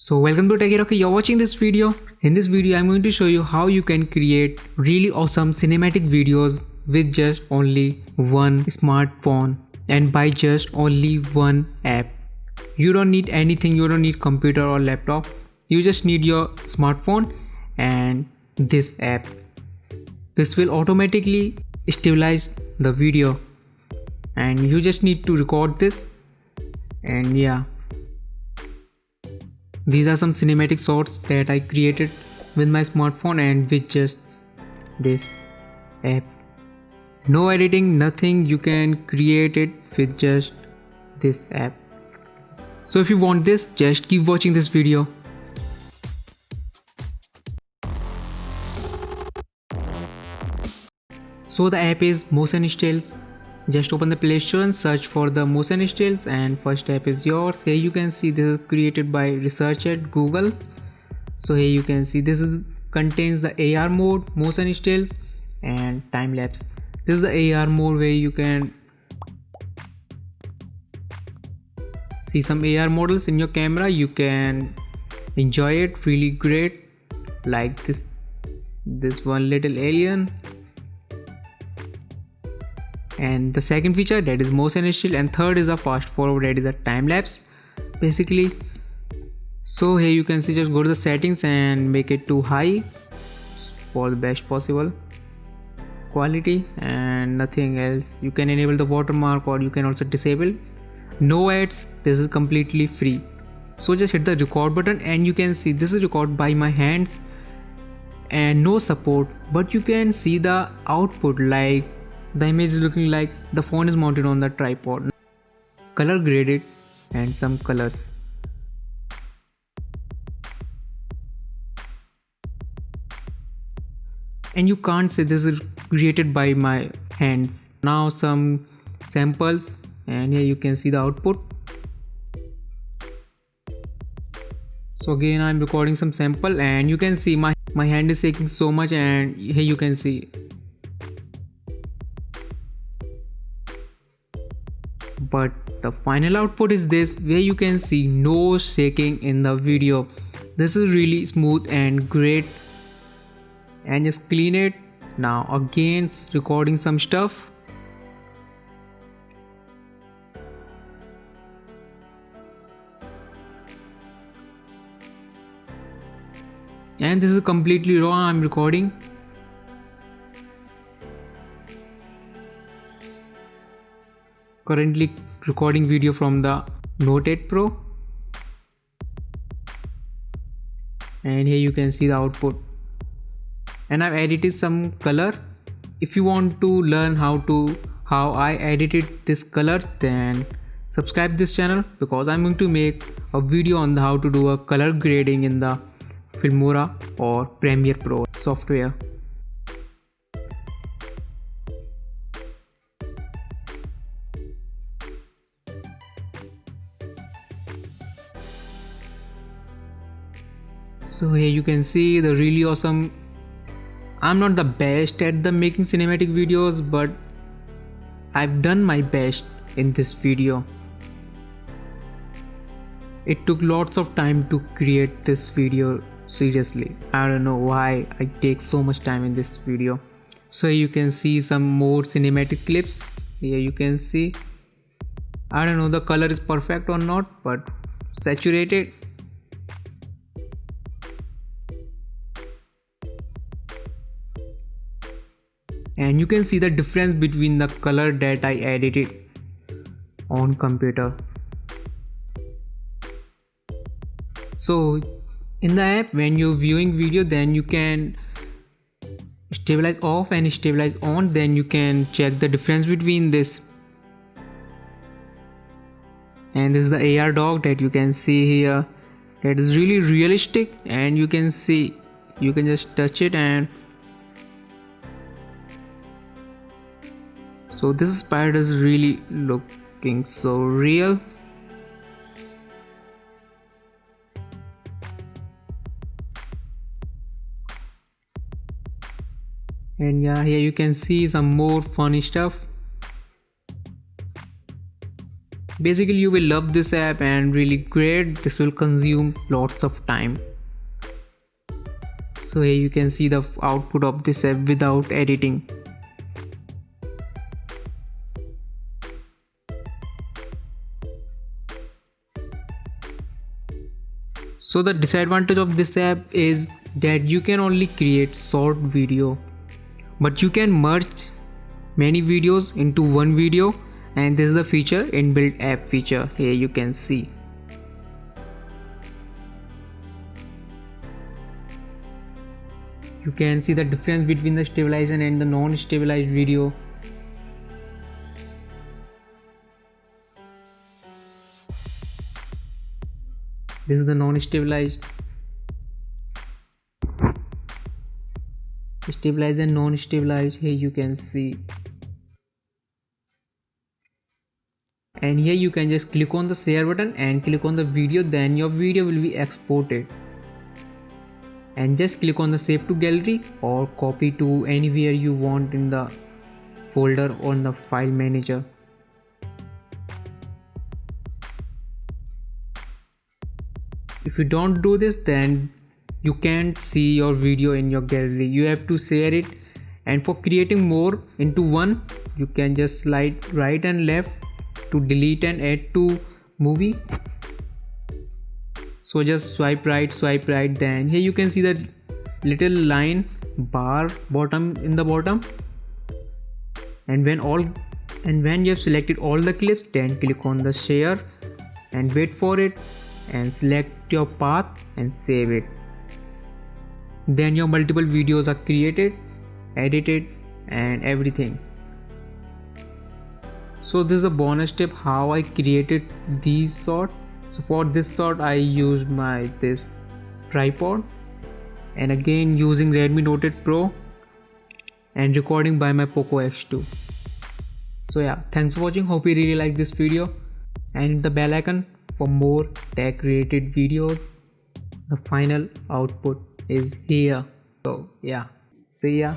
So welcome to TechHero. You're watching this video. In this video I'm going to show you how you can create really awesome cinematic videos with just only one smartphone and by just only one app. You don't need anything, you don't need computer or laptop. You just need your smartphone and this app. This will automatically stabilize the video and you just need to record this. And yeah, these are some cinematic shots that I created with my smartphone and with just this app. No editing, nothing, you can create it with just this app. So if you want this, just keep watching this video. So the app is Motion Stills. Just open the Play Store and search for the Motion Stills and first app is yours. Here you can see this is created by research at Google. So here you can see this contains the AR mode, Motion Stills and time lapse. This is the AR mode where you can see some AR models in your camera. You can enjoy it really great, like this one little alien. And the second feature, that is Motion Still, and third is a fast forward, that is a time lapse basically. So here you can see, just go to the settings and make it to high for the best possible quality and nothing else. You can enable the watermark or you can also disable. No ads, this is completely free. So just hit the record button and you can see this is recorded by my hands and no support, but you can see the output, like the image is looking like the phone is mounted on the tripod, color graded and some colors. And you can't say this is created by my hands. Now some samples and here you can see the output. So again I'm recording some sample and you can see my hand is shaking so much, and here you can see. But the final output is this, where you can see no shaking in the video. This is really smooth and great. And just clean it. Now again recording some stuff. And this is completely raw, I'm recording. Currently recording video from the Note 8 Pro. And here you can see the output. And I've edited some color. If you want to learn how I edited this color, then subscribe this channel, because I'm going to make a video on how to do a color grading in the Filmora or Premiere Pro software. So here you can see the really awesome. I'm not the best at the making cinematic videos, but I've done my best in this video. It took lots of time to create this video. Seriously, I don't know why I take so much time in this video. So you can see some more cinematic clips. Here you can see, I don't know the color is perfect or not, but saturated. And you can see the difference between the color that I edited on computer. So in the app, when you're viewing video, then you can stabilize off and stabilize on, then you can check the difference between this. And this is the AR dog that you can see here, that is really realistic, and you can see, you can just touch it, and so this spider is really looking so real. And yeah, here you can see some more funny stuff. Basically you will love this app and really great. This will consume lots of time. So here you can see the output of this app without editing. So the disadvantage of this app is that you can only create short video, but you can merge many videos into one video, and this is the feature, inbuilt app feature. Here you can see. You can see the difference between the stabilized and the non-stabilized video. This is the non-stabilized, stabilized and non-stabilized. Here you can see, and here you can just click on the share button and click on the video, then your video will be exported, and just click on the save to gallery or copy to anywhere you want in the folder on the file manager. If you don't do this, then you can't see your video in your gallery. You have to share it, and for creating more into one, you can just slide right and left to delete and add to movie. So just swipe right, then here you can see that little line bar bottom in the bottom, and when you have selected all the clips, then click on the share and wait for it and select your path and save it. Then your multiple videos are created, edited and everything. So this is a bonus tip how I created these shot. So for this shot I used this tripod, and again using Redmi Note 8 Pro and recording by my Poco X2. So yeah, thanks for watching. Hope you really like this video, and hit the bell icon for more tech related videos. The final output is here. So yeah, see ya.